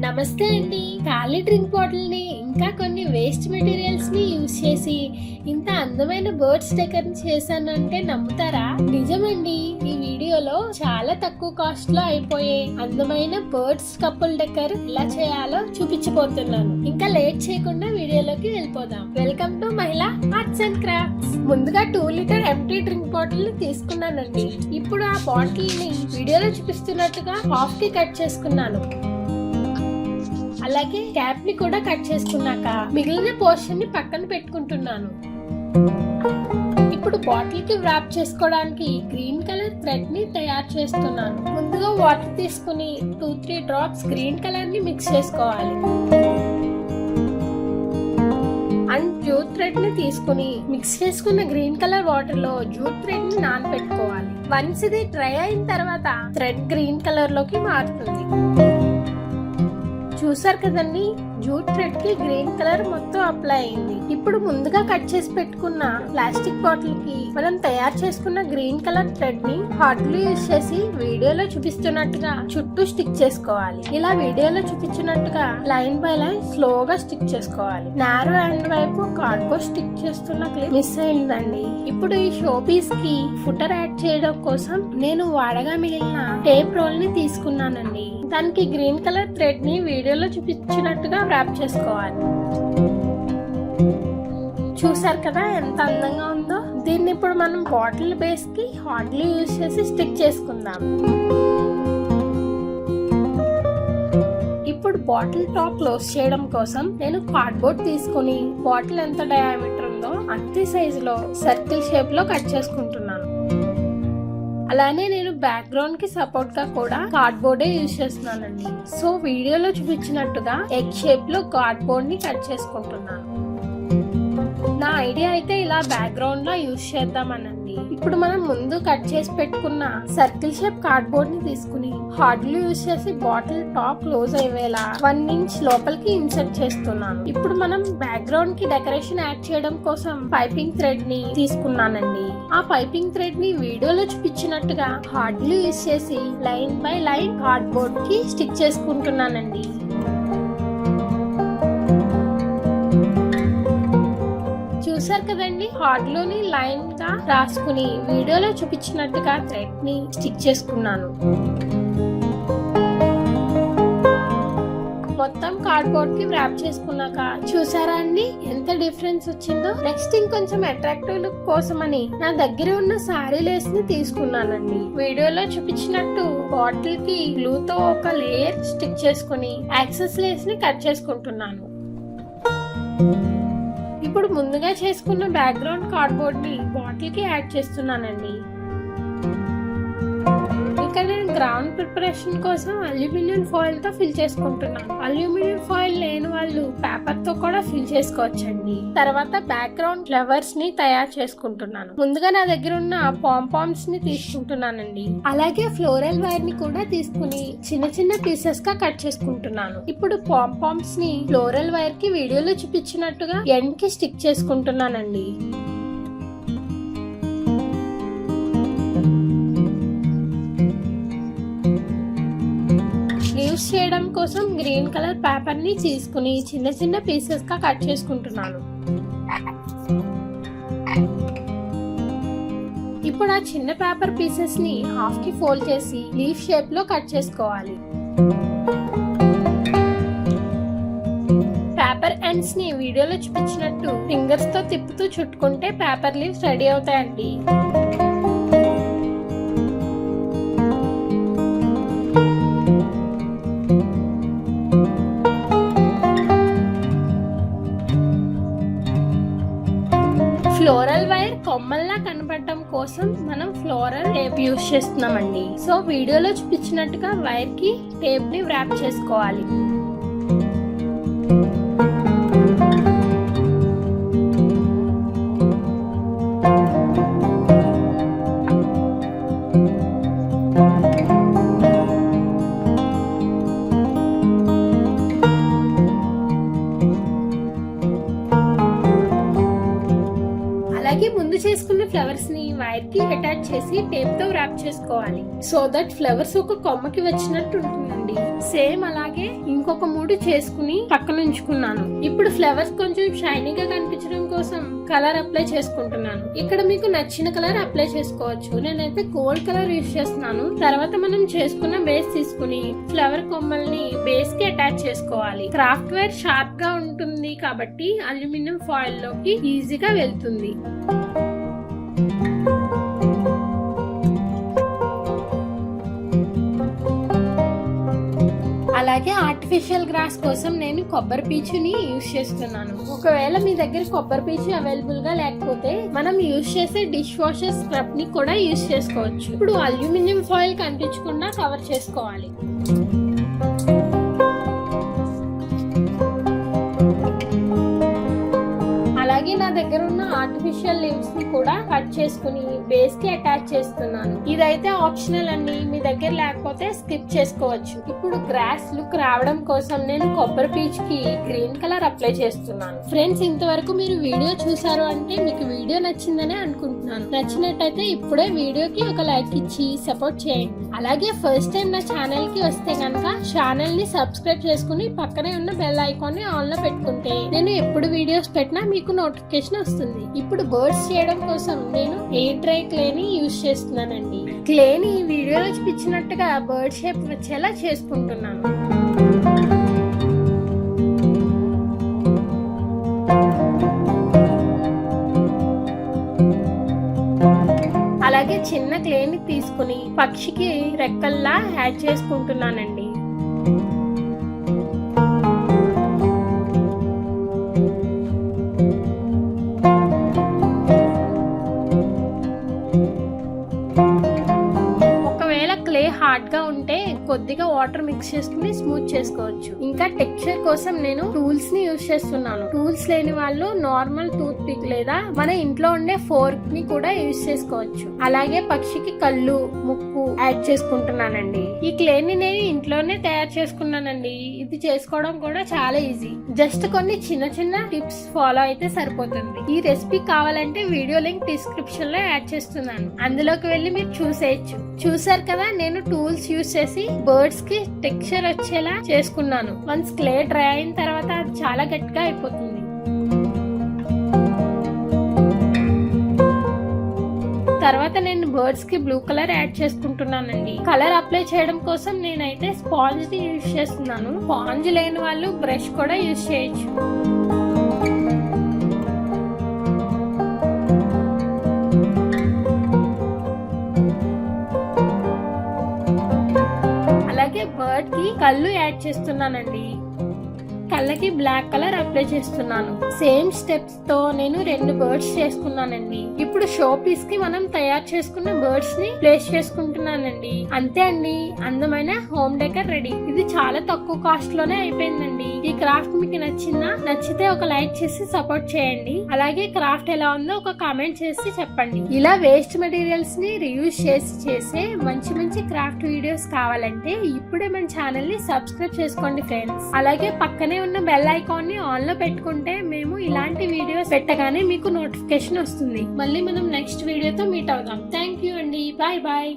నమస్తే అండి. ఖాళీ డ్రింక్ బాటిల్ ని ఇంకా కొన్ని వేస్ట్ మెటీరియల్స్ ని యూజ్ చేసి ఇంత అందమైన బర్డ్స్ డెకర్ చేశాను అంటే నమ్ముతారా? నిజమండి. ఈ వీడియోలో చాలా తక్కువ కాస్ట్ లో అయిపోయే అందమైన బర్డ్స్ కపుల్ డెకర్ ఎలా చేయాలో చూపించబోతున్నాను. ఇంకా లేట్ చేయకుండా వీడియోలోకి వెళ్ళిపోదాం. వెల్కమ్ టు మహిళా ఆర్ట్స్ అండ్ క్రాఫ్ట్స్. ముందుగా 2 లీటర్ ఎంటీ డ్రింక్ బాటిల్ ని తీసుకున్నానండి. ఇప్పుడు ఆ బాటిల్ ని వీడియోలో చూపిస్తున్నట్టుగా హాఫ్ కి కట్ చేసుకున్నాను. అలాగే క్యాప్ ని కూడా కట్ చేసుకున్నాక మిగిలిన పోర్షన్ ని పక్కన పెట్టుకుంటున్నాను. ఇప్పుడు బాటిల్ కి వ్రాప్ చేసుకోవడానికి గ్రీన్ కలర్ థ్రెడ్ ని తయారు చేస్తున్నాను. ముందుగా వాటర్ తీసుకుని 2-3 డ్రాప్స్ గ్రీన్ కలర్ ని మిక్స్ చేసుకోవాలి. అండ్ జూట్ థ్రెడ్ ని తీసుకుని మిక్స్ చేసుకున్న గ్రీన్ కలర్ వాటర్ లో జూట్ థ్రెడ్ ని నానబెట్టుకోవాలి. వన్స్ ఇది డ్రై అయిన తర్వాత థ్రెడ్ గ్రీన్ కలర్ లోకి మారుతుంది. చూసారు కదండి, జూట్ థ్రెడ్ కి గ్రీన్ కలర్ మొత్తం అప్లై అయింది. ఇప్పుడు ముందుగా కట్ చేసి పెట్టుకున్న ప్లాస్టిక్ బాటిల్ కి మనం తయారు చేసుకున్న గ్రీన్ కలర్ థ్రెడ్ ని హాట్ గ్లూ యూజ్ చేసి వీడియోలో చూపిస్తున్నట్టుగా చుట్టూ స్టిక్ చేసుకోవాలి. ఇలా వీడియోలో చూపించినట్టుగా లైన్ బై లైన్ స్లోగా స్టిక్ చేసుకోవాలి. నారో ఎండ్ వైపు కార్డ్బోర్డ్ స్టిక్ చేస్తున్న క్లిప్ మిస్ అయిందండి. ఇప్పుడు ఈ షో పీస్ కి ఫుటర్ యాడ్ చేయడం కోసం నేను వాడగా మిగిలిన టేప్ రోల్ ని తీసుకున్నానండి. దానికి గ్రీన్ కలర్ థ్రెడ్ ని వీడియోలో చూపించినట్టుగా వ్రాప్ చేసుకోవాలి. చూసారు కదా ఎంత అందంగా ఉందో. దీన్ని ఇప్పుడు మనం బాటిల్ బేస్ కి హాట్ గ్లూ యూజ్ చేసి స్టిక్ చేసుకుందాం. ఇప్పుడు బాటిల్ టాప్ క్లోజ్ చేయడం కోసం నేను కార్డ్బోర్డ్ తీసుకుని బాటిల్ ఎంత డయామీటర్ ఉందో అంతే సైజులో సర్కిల్ షేప్ లో కట్ చేసుకుంటున్నాను. అలానే నేను బ్యాక్గ్రౌండ్ కి సపోర్ట్ గా కూడా కార్డ్బోర్డే యూజ్ చేస్తున్నానండి. సో వీడియోలో చూపించినట్టుగా ఎగ్ షేప్ లో కార్డ్బోర్డ్ ని కట్ చేసుకుంటున్నాను. నా ఐడియా అయితే ఇలా బ్యాక్గ్రౌండ్ లో యూజ్ చేద్దామనండి. ఇప్పుడు మనం ముందు కట్ చేసి పెట్టుకున్న సర్కిల్ షేప్ కార్డ్బోర్డ్ ని తీసుకుని హాట్ గ్లూ యూజ్ చేసి బాటిల్ టాప్ క్లోజ్ అయ్యేలా 1 ఇంచ్ లోపలికి ఇన్సర్ట్ చేస్తున్నాను. ఇప్పుడు మనం బ్యాక్గ్రౌండ్ కి డెకరేషన్ యాడ్ చేయడం కోసం పైపింగ్ థ్రెడ్ ని తీసుకున్నానండి. ఆ పైపింగ్ థ్రెడ్ ని వీడియోలో చూపించినట్టుగా హాట్ గ్లూ యూజ్ చేసి లైన్ బై లైన్ కార్డ్బోర్డ్ కి స్టిక్ చేసుకుంటున్నానండి. చూసారు కదండి, హాట్ గ్లూని లైన్ గా రాసుకుని వీడియోలో చూపించినట్టుగా థ్రెడ్ ని స్టిక్ చేసుకున్నాను. మొత్తం కార్డ్బోర్డ్ కి వ్రాప్ చేసుకున్నాక చూసారా అండి ఎంత డిఫరెన్స్ వచ్చిందో. నెక్స్ట్ ఇంకొంచెం అట్రాక్టివ్ లుక్ కోసమని నా దగ్గర ఉన్న సారీ లేస్ ని తీసుకున్నానండి. వీడియోలో చూపించినట్టు బాటిల్ కి గ్లూ తో ఒక లేయర్ స్టిక్ చేసుకుని యాక్సెస్ లేస్ ని కట్ చేసుకుంటున్నాను. ఇప్పుడు ముందుగా చేసుకున్న బ్యాక్గ్రౌండ్ కార్డ్బోర్డ్ ని బాటిల్ కి యాడ్ చేస్తున్నానండి. ఇక్కడ నేను గ్రౌండ్ ప్రిపరేషన్ కోసం అల్యూమినియం ఫాయిల్ తో ఫిల్ చేసుకుంటున్నాను. అల్యూమినియం ఫాయిల్ లేని వాళ్ళు పేపర్ తో కూడా ఫిల్ చేసుకోవచ్చండి. తర్వాత బ్యాక్గ్రౌండ్ ఫ్లవర్స్ ని తయారు చేసుకుంటున్నాను. ముందుగా నా దగ్గర ఉన్న పాంపామ్స్ ని తీసుకుంటున్నానండి. అలాగే ఫ్లోరల్ వైర్ ని కూడా తీసుకుని చిన్న చిన్న పీసెస్ గా కట్ చేసుకుంటున్నాను. ఇప్పుడు పాంపామ్స్ ని ఫ్లోరల్ వైర్ కి వీడియోలో చూపించినట్టుగా ఎండ్ కి స్టిక్ చేసుకుంటున్నానండి. యూస్ చేయడం కోసం గ్రీన్ కలర్ పేపర్ ని తీసుకుని చిన్న చిన్న పీసెస్ గా కట్ చేసుకుంటున్నాను. ఇప్పుడు ఆ చిన్న పేపర్ పీసెస్ ని హాఫ్ కి ఫోల్డ్ చేసి లీఫ్ షేప్ లో కట్ చేసుకోవాలి. పేపర్ ఎండ్స్ ని వీడియోలో చూపించినట్టు ఫింగర్స్ తో తిప్పుతూ చుట్టుకుంటే పేపర్ లీవ్స్ రెడీ అవుతాయండి. ఫ్లోరల్ వైర్ కొమ్మల్లా కనపడటం కోసం మనం ఫ్లోరల్ టేప్ యూజ్ చేస్తున్నామండి. సో వీడియోలో చూపించినట్టుగా వైర్ కి టేప్ ని వ్రాప్ చేసుకోవాలి. అలాగే ముందు చేసుకున్న ఫ్లవర్స్ ని వైర్ వైర్ కి అటాచ్ చేసి టేప్ తో ర్యాప్ చేసుకోవాలి. సో దట్ ఫ్లవర్స్ ఒక కొమ్మకి వచ్చినట్టు ఉంటుందండి. సేమ్ అలాగే ఇంకొక 3 చేసుకుని పక్కన ఉంచుకున్నాను. ఇప్పుడు ఫ్లవర్స్ కొంచెం షైనీగా కనిపించడం కోసం కలర్ అప్లై చేసుకుంటున్నాను. ఇక్కడ మీకు నచ్చిన కలర్ అప్లై చేసుకోవచ్చు. నేనైతే గోల్డ్ కలర్ యూజ్ చేస్తున్నాను. తర్వాత మనం చేసుకున్న బేస్ తీసుకుని ఫ్లవర్ కొమ్మల్ని బేస్ కి అటాచ్ చేసుకోవాలి. క్రాఫ్ట్ వేర్ షార్ప్ గా ఉంటుంది కాబట్టి అల్యూమినియం ఫాయిల్ లోకి ఈజీగా వెళ్తుంది. అలాగే ఆర్టిఫిషియల్ గ్రాస్ కోసం నేను కొబ్బరి పీచుని యూజ్ చేస్తున్నాను. ఒకవేళ మీ దగ్గర కొబ్బరి పీచు అవైలబుల్ గా లేకపోతే మనం యూజ్ చేసే డిష్ వాషర్ స్క్రబ్ ని కూడా యూజ్ చేసుకోవచ్చు. ఇప్పుడు అల్యూమినియం ఫాయిల్ కనిపించకుండా కవర్ చేసుకోవాలి. అలాగే నా దగ్గర ఉన్న ఆర్టిఫిషియల్ లీవ్స్ ని కూడా కట్ చేసుకుని బేస్ కి అటాచ్ చేస్తున్నాను. ఇదైతే ఆప్షనల్ అండి, మీ దగ్గర లేకపోతే స్కిప్ చేసుకోవచ్చు. ఇప్పుడు గ్రాస్ లుక్ రావడం కోసం నేను కొబ్బరి పీచ్ కి గ్రీన్ కలర్ అప్లై చేస్తున్నాను. ఫ్రెండ్స్, ఇంతవరకు మీరు వీడియో చూసారు అంటే మీకు వీడియో నచ్చిందనే అనుకుంటున్నాను. నచ్చినట్టయితే ఇప్పుడే వీడియోకి ఒక లైక్ ఇచ్చి సపోర్ట్ చేయండి. అలాగే ఫస్ట్ టైం నా ఛానల్ కి వస్తే కనుక ఛానల్ ని సబ్స్క్రైబ్ చేసుకుని పక్కనే ఉన్న బెల్ ఐకాన్ ని ఆన్ లో పెట్టుకుంటే నేను ఎప్పుడు వీడియోస్ పెట్టినా మీకు నోటిఫికేషన్ వస్తుంది. ఇప్పుడు బర్డ్స్ చేయడం కోసం నేను ఎయిర్ డ్రై క్లే ని యూజ్ చేస్తున్నానండి. క్లే ని వీడియోలో చూపించినట్టుగా బర్డ్ షేప్ వచ్చేలా చేసుకుంటున్నాను. అలాగే చిన్న క్లే ని తీసుకుని పక్షికి రెక్కల్లా యాడ్ చేసుకుంటున్నానండి. హార్డ్ గా ఉంటే కొద్దిగా వాటర్ మిక్స్ చేసుకుని స్మూత్ చేసుకోవచ్చు. ఇంకా టెక్స్చర్ కోసం నేను టూల్స్ ని యూజ్ చేస్తున్నాను. టూల్స్ లేని వాళ్ళు నార్మల్ టూత్ పిక్ లేదా మన ఇంట్లో ఉండే ఫోర్క్ ని కూడా యూజ్ చేసుకోవచ్చు. అలాగే పక్షికి కళ్ళు, ముక్కు యాడ్ చేసుకుంటున్నానండి. ఈ క్లే ని నేను ఇంట్లోనే తయారు చేసుకున్నానండి. ఇది చేసుకోవడం కూడా చాలా ఈజీ. జస్ట్ కొన్ని చిన్న చిన్న టిప్స్ ఫాలో అయితే సరిపోతుంది. ఈ రెసిపీ కావాలంటే వీడియో లింక్ డిస్క్రిప్షన్ లో యాడ్ చేస్తున్నాను. అందులోకి వెళ్ళి మీరు చూసేయచ్చు. చూసారు కదా, నేను టూల్స్ యూజ్ చేసి బర్డ్స్ కి టెక్స్చర్ వచ్చేలా చేసుకున్నాను. వన్స్ క్లే డ్రై అయిన తర్వాత అది చాలా గట్టిగా అయిపోతుంది. తర్వాత నేను బర్డ్స్ కి బ్లూ కలర్ యాడ్ చేసుకుంటున్నానండి. కలర్ అప్లై చేయడం కోసం నేనైతే స్పాంజ్ ని యూజ్ చేస్తున్నాను. స్పాంజ్ లేని వాళ్ళు బ్రష్ కూడా యూజ్ చేయొచ్చు. అలాగే బర్డ్ కి కళ్ళు యాడ్ చేస్తున్నానండి. కళ్ళకి బ్లాక్ కలర్ అప్లై చేస్తున్నాను. సేమ్ స్టెప్స్ తో నేను 2 బర్డ్స్ చేసుకున్నానండి. ఇప్పుడు షో పీస్ కి మనం తయారు చేసుకున్న బర్డ్స్ ని ప్లేస్ చేసుకుంటున్నానండి. అంతే అండి, అందమైన హోమ్ డెకర్ రెడీ. ఇది చాలా తక్కువ కాస్ట్ లోనే అయిపోయిందండి. ఈ క్రాఫ్ట్ మీకు నచ్చిందా? నచ్చితే ఒక లైక్ చేసి సపోర్ట్ చేయండి. అలాగే క్రాఫ్ట్ ఎలా ఉందో ఒక కామెంట్ చేసి చెప్పండి. ఇలా వేస్ట్ మెటీరియల్స్ ని రీయూజ్ చేసే మంచి మంచి క్రాఫ్ట్ వీడియోస్ కావాలంటే ఇప్పుడే మన ఛానల్ ని సబ్స్క్రైబ్ చేసుకోండి ఫ్రెండ్స్. అలాగే పక్కనే ఉన్న బెల్ ఐకాన్ ని ఆన్ లో పెట్టుకుంటే మేము ఇలాంటి వీడియోస్ పెట్టగానే మీకు నోటిఫికేషన్ వస్తుంది. మళ్ళీ మనం నెక్స్ట్ వీడియోతో మీట్ అవుదాం. థ్యాంక్ యూ అండి. Bye bye.